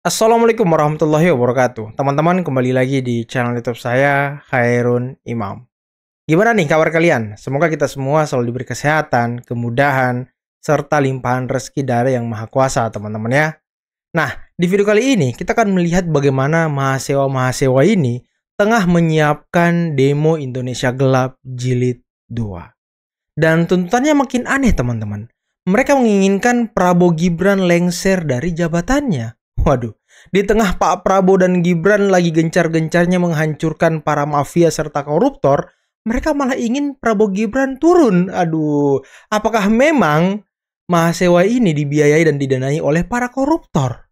Assalamualaikum warahmatullahi wabarakatuh. Teman-teman, kembali lagi di channel YouTube saya, Khairun Imam. Gimana nih kabar kalian? Semoga kita semua selalu diberi kesehatan, kemudahan, serta limpahan rezeki dari Yang Maha Kuasa, teman-teman ya. Nah, di video kali ini kita akan melihat bagaimana mahasiswa-mahasiswa ini tengah menyiapkan demo Indonesia Gelap Jilid 2. Dan tuntutannya makin aneh, teman-teman. Mereka menginginkan Prabowo Gibran lengser dari jabatannya. Waduh, di tengah Pak Prabowo dan Gibran lagi gencar-gencarnya menghancurkan para mafia serta koruptor, mereka malah ingin Prabowo Gibran turun. Aduh, apakah memang mahasiswa ini dibiayai dan didanai oleh para koruptor?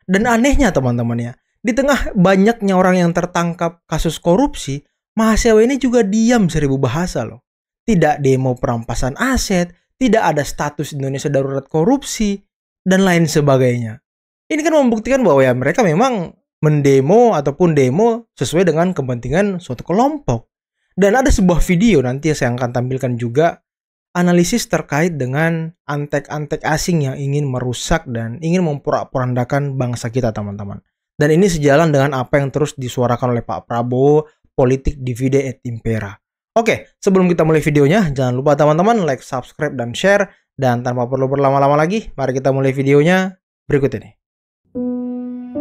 Dan anehnya teman-teman ya, di tengah banyaknya orang yang tertangkap kasus korupsi, mahasiswa ini juga diam seribu bahasa loh. Tidak demo perampasan aset, tidak ada status Indonesia darurat korupsi, dan lain sebagainya. Ini kan membuktikan bahwa ya mereka memang mendemo ataupun demo sesuai dengan kepentingan suatu kelompok. Dan ada sebuah video nanti saya akan tampilkan juga analisis terkait dengan antek-antek asing yang ingin merusak dan ingin memporak-porandakan bangsa kita, teman-teman. Dan ini sejalan dengan apa yang terus disuarakan oleh Pak Prabowo, politik divide et impera. Oke, sebelum kita mulai videonya, jangan lupa teman-teman like, subscribe, dan share. Dan tanpa perlu berlama-lama lagi, mari kita mulai videonya berikut ini.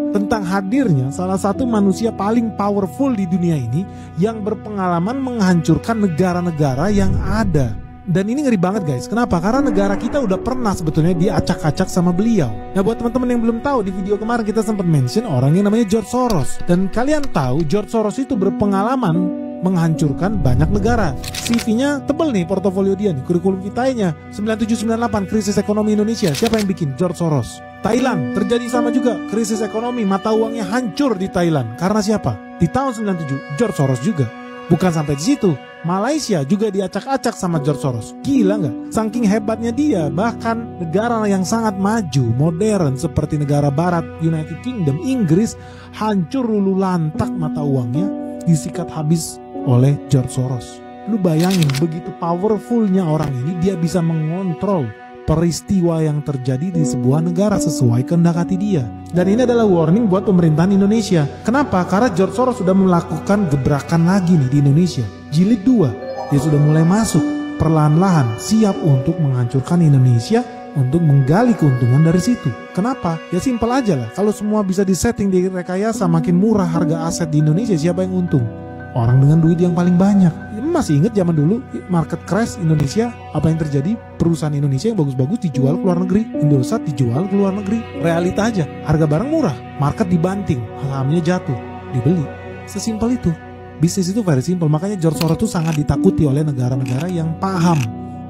Tentang hadirnya salah satu manusia paling powerful di dunia ini yang berpengalaman menghancurkan negara-negara yang ada. Dan ini ngeri banget guys. Kenapa? Karena negara kita udah pernah sebetulnya diacak-acak sama beliau. Nah, buat teman-teman yang belum tahu, di video kemarin kita sempat mention orang yang namanya George Soros. Dan kalian tahu George Soros itu berpengalaman menghancurkan banyak negara. CV-nya tebel nih, portofolio dia nih, kurikulum kitanya 9798 krisis ekonomi Indonesia. Siapa yang bikin? George Soros. Thailand terjadi sama juga, krisis ekonomi, mata uangnya hancur di Thailand. Karena siapa? Di tahun 97 George Soros juga. Bukan sampai di situ, Malaysia juga diacak-acak sama George Soros. Gila nggak? Saking hebatnya dia, bahkan negara yang sangat maju, modern seperti negara barat, United Kingdom, Inggris, hancur lulu lantak mata uangnya, disikat habis oleh George Soros. Lu bayangin begitu powerfulnya orang ini, dia bisa mengontrol peristiwa yang terjadi di sebuah negara sesuai kehendak hati dia. Dan ini adalah warning buat pemerintahan Indonesia. Kenapa? Karena George Soros sudah melakukan gebrakan lagi nih di Indonesia. Jilid 2, dia sudah mulai masuk perlahan-lahan, siap untuk menghancurkan Indonesia, untuk menggali keuntungan dari situ. Kenapa? Ya simpel aja lah. Kalau semua bisa disetting, direkayasa, makin murah harga aset di Indonesia, siapa yang untung? Orang dengan duit yang paling banyak. Masih inget zaman dulu market crash Indonesia, apa yang terjadi? Perusahaan Indonesia yang bagus-bagus dijual ke luar negeri, Indosat dijual ke luar negeri. Realita aja, harga barang murah, market dibanting, sahamnya jatuh, dibeli. Sesimpel itu. Bisnis itu very simple. Makanya George Soros itu sangat ditakuti oleh negara-negara yang paham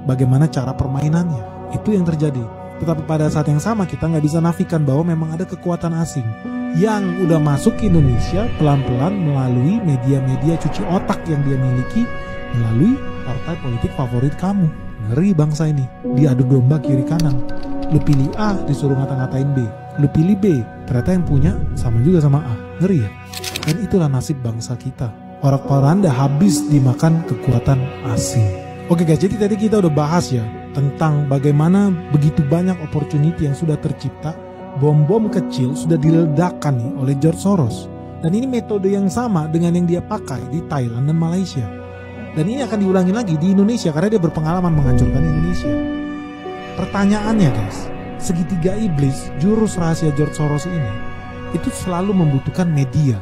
bagaimana cara permainannya. Itu yang terjadi. Tetapi pada saat yang sama kita nggak bisa nafikan bahwa memang ada kekuatan asing yang udah masuk ke Indonesia pelan-pelan melalui media-media cuci otak yang dia miliki, melalui partai politik favorit kamu. Ngeri bangsa ini, diadu domba kiri kanan. Lu pilih A, disuruh ngata-ngatain B. Lu pilih B, ternyata yang punya sama juga sama A. Ngeri ya? Dan itulah nasib bangsa kita. Orang-oranda habis dimakan kekuatan asing. Oke guys, jadi tadi kita udah bahas ya tentang bagaimana begitu banyak opportunity yang sudah tercipta. Bom-bom kecil sudah diledakkan nih oleh George Soros. Dan ini metode yang sama dengan yang dia pakai di Thailand dan Malaysia. Dan ini akan diulangi lagi di Indonesia karena dia berpengalaman menghancurkan Indonesia. Pertanyaannya guys, segitiga iblis, jurus rahasia George Soros ini, itu selalu membutuhkan media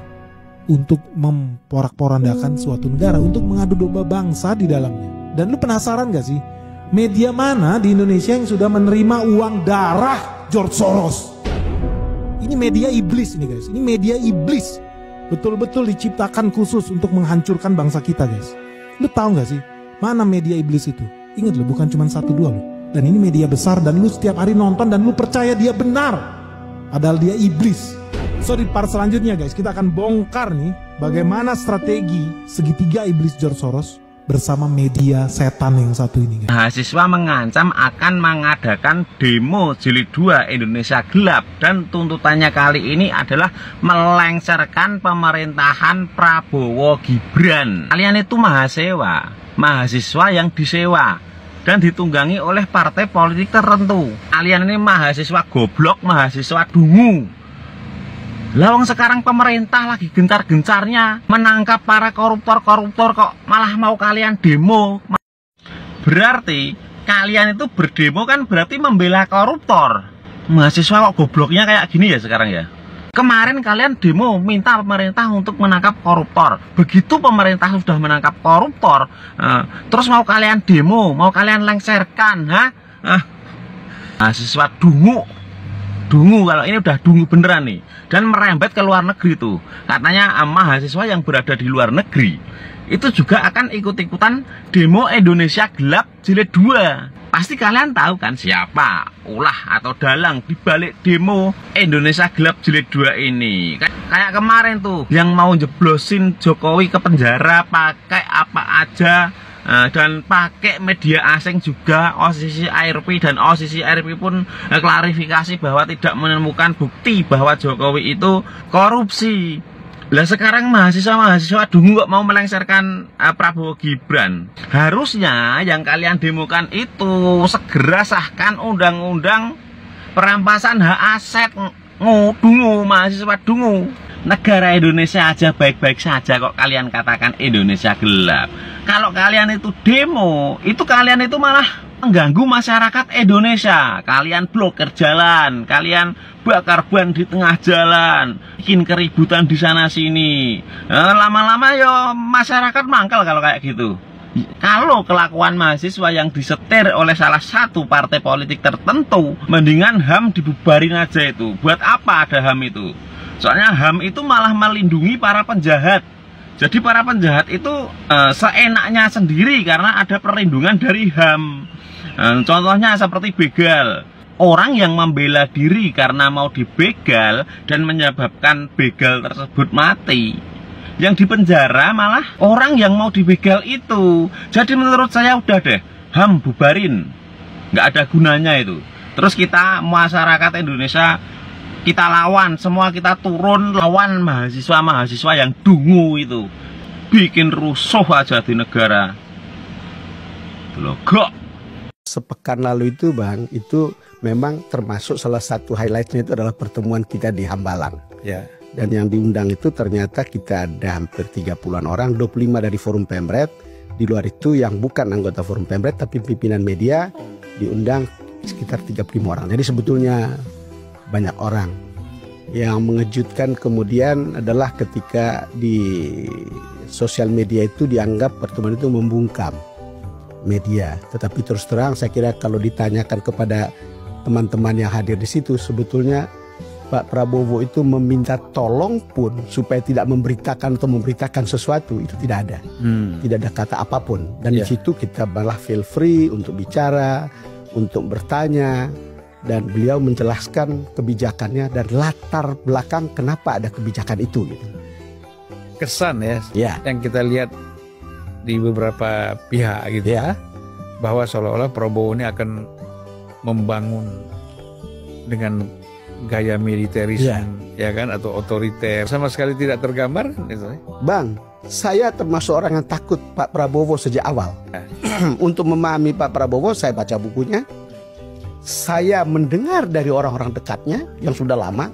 untuk memporak-porandakan suatu negara, untuk mengadu domba bangsa di dalamnya. Dan lu penasaran gak sih, media mana di Indonesia yang sudah menerima uang darah George Soros? Ini media iblis ini guys, ini media iblis. Betul-betul diciptakan khusus untuk menghancurkan bangsa kita guys. Lu tahu gak sih, mana media iblis itu? Ingat lu, bukan cuma 1-2 lu. Dan ini media besar dan lu setiap hari nonton dan lu percaya dia benar. Padahal dia iblis. So di part selanjutnya guys, kita akan bongkar nih bagaimana strategi segitiga iblis George Soros bersama media setan yang satu ini guys. Mahasiswa mengancam akan mengadakan demo jilid 2 Indonesia Gelap, dan tuntutannya kali ini adalah melengsarkan pemerintahan Prabowo Gibran. Kalian itu mahasiswa yang disewa dan ditunggangi oleh partai politik tertentu. Kalian ini mahasiswa goblok, mahasiswa dungu. Lawang sekarang pemerintah lagi gencar-gencarnya menangkap para koruptor-koruptor, kok malah mau kalian demo. Berarti kalian itu berdemo kan berarti membela koruptor. Mahasiswa kok gobloknya kayak gini ya sekarang ya. Kemarin kalian demo minta pemerintah untuk menangkap koruptor. Begitu pemerintah sudah menangkap koruptor, terus mau kalian demo, mau kalian lengserkan, mahasiswa dungu kalau ini udah dungu beneran nih, dan merembet ke luar negeri tuh. Katanya mahasiswa yang berada di luar negeri itu juga akan ikut-ikutan demo Indonesia Gelap Jilid 2. Pasti kalian tahu kan siapa ulah atau dalang di balik demo Indonesia Gelap Jilid 2 ini. Kayak kemarin tuh yang mau jeblosin Jokowi ke penjara pakai apa aja, dan pakai media asing juga. OSIS ARP dan OSIS ARP pun klarifikasi bahwa tidak menemukan bukti bahwa Jokowi itu korupsi. Lah sekarang mahasiswa dungu kok mau melengsarkan Prabowo Gibran. Harusnya yang kalian demokan itu segera sahkan undang-undang perampasan hak aset. Dungu, mahasiswa dungu. Negara Indonesia aja baik-baik saja kok kalian katakan Indonesia gelap. Kalau kalian itu demo, itu kalian itu malah mengganggu masyarakat Indonesia. Kalian blokir jalan, kalian bakar ban di tengah jalan, bikin keributan di sana sini. Lama-lama ya masyarakat mangkal kalau kayak gitu. Kalau kelakuan mahasiswa yang disetir oleh salah satu partai politik tertentu, mendingan HAM dibubarin aja itu. Buat apa ada HAM itu? Soalnya HAM itu malah melindungi para penjahat. Jadi para penjahat itu seenaknya sendiri karena ada perlindungan dari HAM. Contohnya seperti begal. Orang yang membela diri karena mau dibegal dan menyebabkan begal tersebut mati, yang dipenjara malah orang yang mau dibegal itu. Jadi menurut saya udah deh, HAM bubarin, nggak ada gunanya itu. Terus kita masyarakat Indonesia, kita lawan, semua kita turun lawan mahasiswa-mahasiswa yang dungu itu, bikin rusuh aja di negara. Logok. Sepekan lalu itu Bang, itu memang termasuk salah satu highlightnya itu adalah pertemuan kita di Hambalang. Ya. Dan yang diundang itu ternyata kita ada hampir 30-an orang, 25 dari Forum Pemret. Di luar itu yang bukan anggota Forum Pemret tapi pimpinan media diundang sekitar 35 orang. Jadi sebetulnya banyak orang. Yang mengejutkan kemudian adalah ketika di sosial media itu dianggap pertemuan itu membungkam media. Tetapi terus terang saya kira kalau ditanyakan kepada teman-teman yang hadir di situ, sebetulnya Pak Prabowo itu meminta tolong pun supaya tidak memberitakan atau memberitakan sesuatu itu tidak ada. Tidak ada kata apapun. Dan di situ kita malah feel free untuk bicara, untuk bertanya. Dan beliau menjelaskan kebijakannya dan latar belakang kenapa ada kebijakan itu gitu. Kesan ya yang kita lihat di beberapa pihak gitu ya, bahwa seolah-olah Prabowo ini akan membangun dengan gaya militerisme ya kan, atau otoriter, sama sekali tidak tergambar gitu. Bang, saya termasuk orang yang takut Pak Prabowo sejak awal. Untuk memahami Pak Prabowo saya baca bukunya, saya mendengar dari orang-orang dekatnya yang sudah lama,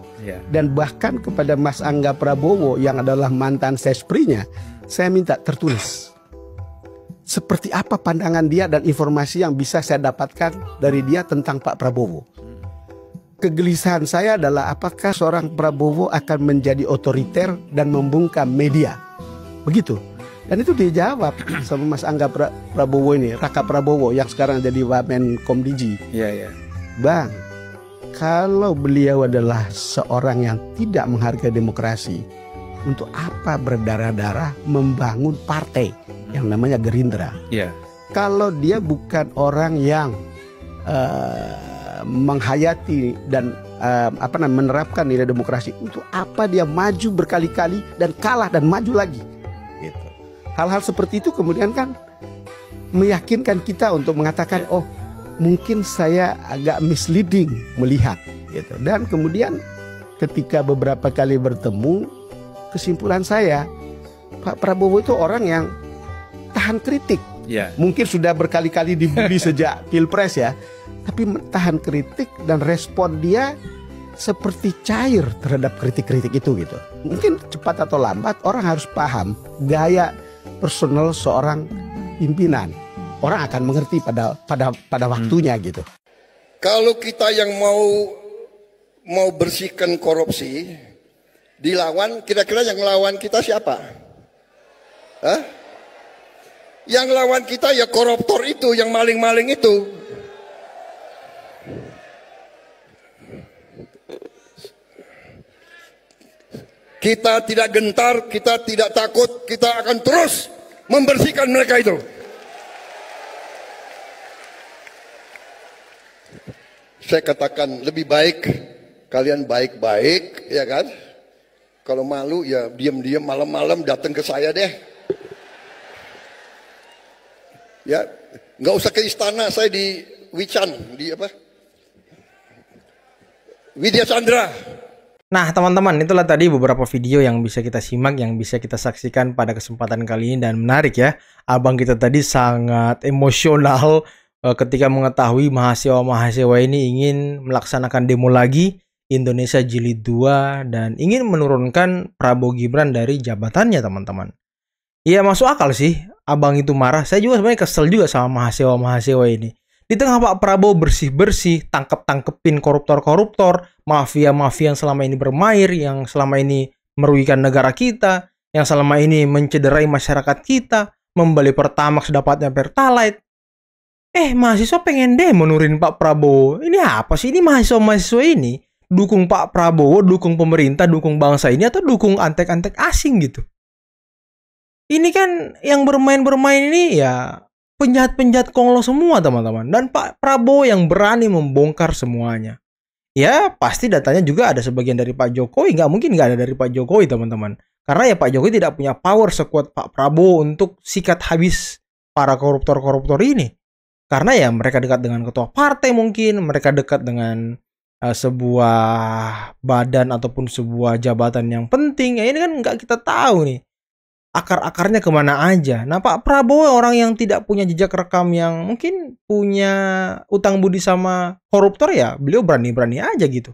dan bahkan kepada Mas Angga Prabowo yang adalah mantan sesprinya, saya minta tertulis seperti apa pandangan dia dan informasi yang bisa saya dapatkan dari dia tentang Pak Prabowo. Kegelisahan saya adalah apakah seorang Prabowo akan menjadi otoriter dan membungkam media, begitu. Dan itu dijawab sama Mas Angga Prabowo ini, Raka Prabowo yang sekarang jadi Wamen Komdiji. Bang, kalau beliau adalah seorang yang tidak menghargai demokrasi, untuk apa berdarah-darah membangun partai yang namanya Gerindra? Kalau dia bukan orang yang menghayati dan menerapkan nilai demokrasi, untuk apa dia maju berkali-kali dan kalah dan maju lagi? Gitu. Hal-hal seperti itu kemudian kan meyakinkan kita untuk mengatakan, oh mungkin saya agak misleading melihat gitu. Dan kemudian ketika beberapa kali bertemu, kesimpulan saya Pak Prabowo itu orang yang tahan kritik. Mungkin sudah berkali-kali dibully sejak Pilpres ya, tapi tahan kritik dan respon dia seperti cair terhadap kritik-kritik itu gitu. Mungkin cepat atau lambat orang harus paham gaya personal seorang pimpinan. Orang akan mengerti pada waktunya gitu. Kalau kita yang mau bersihkan korupsi, dilawan, kira-kira yang lawan kita siapa? Hah? Yang lawan kita ya koruptor itu, yang maling-maling itu. Kita tidak gentar, kita tidak takut, kita akan terus membersihkan mereka itu. Saya katakan lebih baik kalian baik-baik, ya kan? Kalau malu ya diam-diam malam-malam datang ke saya deh. Ya, nggak usah ke istana, saya di Wican, di apa? Widya Chandra. Nah teman-teman, itulah tadi beberapa video yang bisa kita simak, yang bisa kita saksikan pada kesempatan kali ini. Dan menarik ya, abang kita tadi sangat emosional ketika mengetahui mahasiswa-mahasiswa ini ingin melaksanakan demo lagi Indonesia Jilid 2 dan ingin menurunkan Prabowo Gibran dari jabatannya teman-teman. Iya masuk akal sih abang itu marah. Saya juga sebenarnya kesel juga sama mahasiswa-mahasiswa ini. Di tengah Pak Prabowo bersih-bersih, tangkep-tangkepin koruptor-koruptor, mafia-mafia yang selama ini bermain, yang selama ini merugikan negara kita, yang selama ini mencederai masyarakat kita, membeli Pertamax dapatnya Pertalite. Mahasiswa pengen deh menurunin Pak Prabowo. Ini apa sih? Ini mahasiswa-mahasiswa ini dukung Pak Prabowo, dukung pemerintah, dukung bangsa ini, atau dukung antek-antek asing gitu. Ini kan yang bermain-bermain ini ya penjahat-penjahat konglo semua teman-teman. Dan Pak Prabowo yang berani membongkar semuanya. Ya pasti datanya juga ada sebagian dari Pak Jokowi. Nggak mungkin nggak ada dari Pak Jokowi teman-teman. Karena ya Pak Jokowi tidak punya power sekuat Pak Prabowo untuk sikat habis para koruptor-koruptor ini. Karena ya mereka dekat dengan ketua partai mungkin. Mereka dekat dengan sebuah badan ataupun sebuah jabatan yang penting. Ya ini kan nggak kita tahu nih akar-akarnya kemana aja. Nah Pak Prabowo orang yang tidak punya jejak rekam yang mungkin punya utang budi sama koruptor, ya beliau berani-berani aja gitu.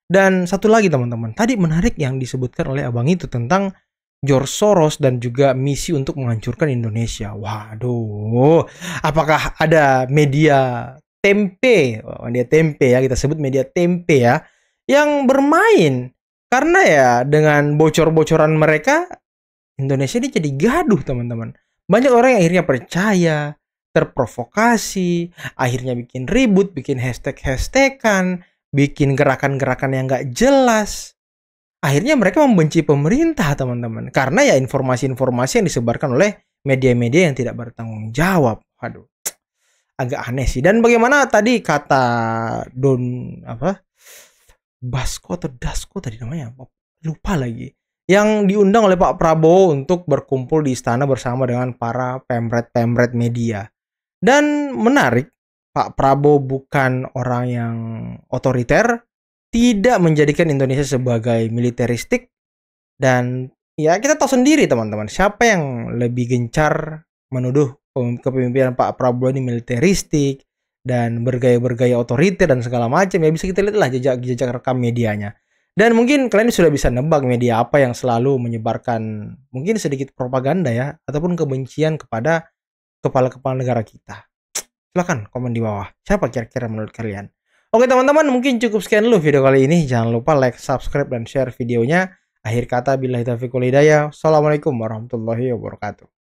Dan satu lagi teman-teman, tadi menarik yang disebutkan oleh abang itu tentang George Soros dan juga misi untuk menghancurkan Indonesia. Waduh, apakah ada media tempe, media tempe ya, kita sebut media tempe ya, yang bermain? Karena ya dengan bocor-bocoran mereka Indonesia ini jadi gaduh teman-teman. Banyak orang yang akhirnya percaya, terprovokasi, akhirnya bikin ribut, bikin hashtag-hashtagan, bikin gerakan-gerakan yang gak jelas. Akhirnya mereka membenci pemerintah teman-teman. Karena ya informasi-informasi yang disebarkan oleh media-media yang tidak bertanggung jawab. Aduh, agak aneh sih. Dan bagaimana tadi kata Basko atau Dasko tadi namanya, lupa lagi, yang diundang oleh Pak Prabowo untuk berkumpul di istana bersama dengan para pemret-pemret media. Dan menarik, Pak Prabowo bukan orang yang otoriter, tidak menjadikan Indonesia sebagai militeristik, dan ya kita tahu sendiri teman-teman, siapa yang lebih gencar menuduh kepemimpinan Pak Prabowo ini militeristik dan bergaya-bergaya otoriter dan segala macam. Ya bisa kita lihatlah jejak rekam medianya. Dan mungkin kalian sudah bisa nebak media apa yang selalu menyebarkan mungkin sedikit propaganda ya, ataupun kebencian kepada kepala-kepala negara kita. Silahkan komen di bawah, siapa kira-kira menurut kalian? Oke teman-teman, mungkin cukup sekian dulu video kali ini. Jangan lupa like, subscribe, dan share videonya. Akhir kata, billahi taufiq wal hidayah. Assalamualaikum warahmatullahi wabarakatuh.